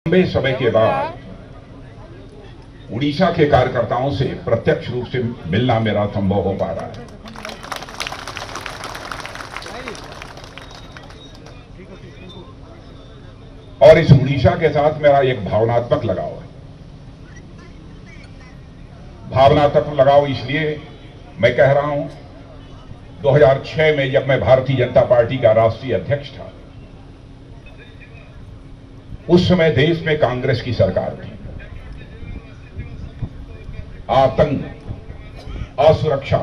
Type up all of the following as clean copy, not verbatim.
लंबे समय के बाद उड़ीसा के कार्यकर्ताओं से प्रत्यक्ष रूप से मिलना मेरा संभव हो पा रहा है। और इस उड़ीसा के साथ मेरा एक भावनात्मक लगाव है। भावनात्मक लगाव इसलिए मैं कह रहा हूं, 2006 में जब मैं भारतीय जनता पार्टी का राष्ट्रीय अध्यक्ष था, उस समय देश में कांग्रेस की सरकार थी। आतंक, असुरक्षा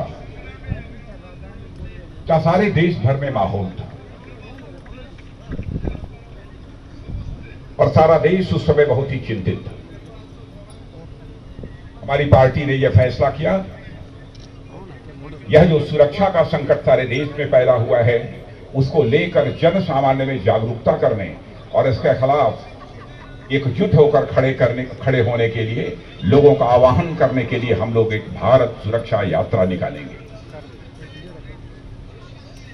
का सारे देश भर में माहौल था और सारा देश उस समय बहुत ही चिंतित था। हमारी पार्टी ने यह फैसला किया, यह जो सुरक्षा का संकट सारे देश में पैदा हुआ है, उसको लेकर जन सामान्य में जागरूकता करने और इसके खिलाफ एकजुट होकर खड़े होने के लिए, लोगों का आह्वान करने के लिए हम लोग एक भारत सुरक्षा यात्रा निकालेंगे।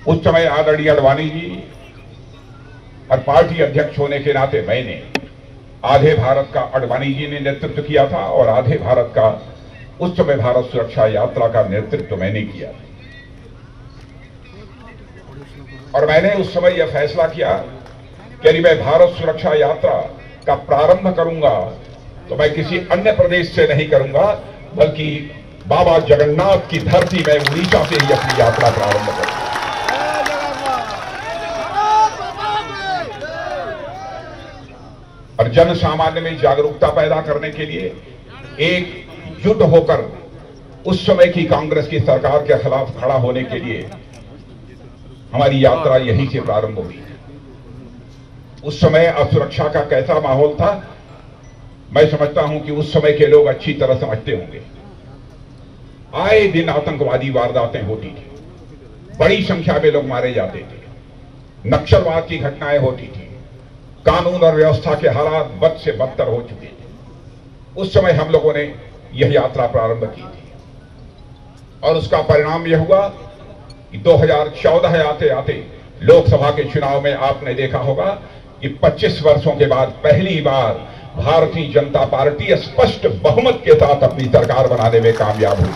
उस समय आदरणीय अडवाणी जी और पार्टी अध्यक्ष होने के नाते मैंने आधे भारत का अडवाणी जी ने नेतृत्व किया था और आधे भारत का उस समय भारत सुरक्षा यात्रा का नेतृत्व मैंने किया था। और मैंने उस समय यह फैसला किया कि यदि मैं भारत सुरक्षा यात्रा का प्रारंभ करूंगा तो मैं किसी अन्य प्रदेश से नहीं करूंगा, बल्कि बाबा जगन्नाथ की धरती में उड़ीसा से ही अपनी यात्रा प्रारंभ करूंगा। और जन सामान्य में जागरूकता पैदा करने के लिए एकजुट होकर उस समय की कांग्रेस की सरकार के खिलाफ खड़ा होने के लिए हमारी यात्रा यहीं से प्रारंभ हुई। उस समय असुरक्षा का कैसा माहौल था, मैं समझता हूं कि उस समय के लोग अच्छी तरह समझते होंगे। आए दिन आतंकवादी वारदातें होती थी, बड़ी संख्या में लोग मारे जाते थे, नक्सलवाद की घटनाएं होती थी, कानून और व्यवस्था के हालात बद से बदतर हो चुके थे। उस समय हम लोगों ने यह यात्रा प्रारंभ की थी और उसका परिणाम यह हुआ कि 2014 आते आते लोकसभा के चुनाव में आपने देखा होगा कि 25 वर्षों के बाद पहली बार भारतीय जनता पार्टी स्पष्ट बहुमत के साथ अपनी सरकार बनाने में कामयाब हुई।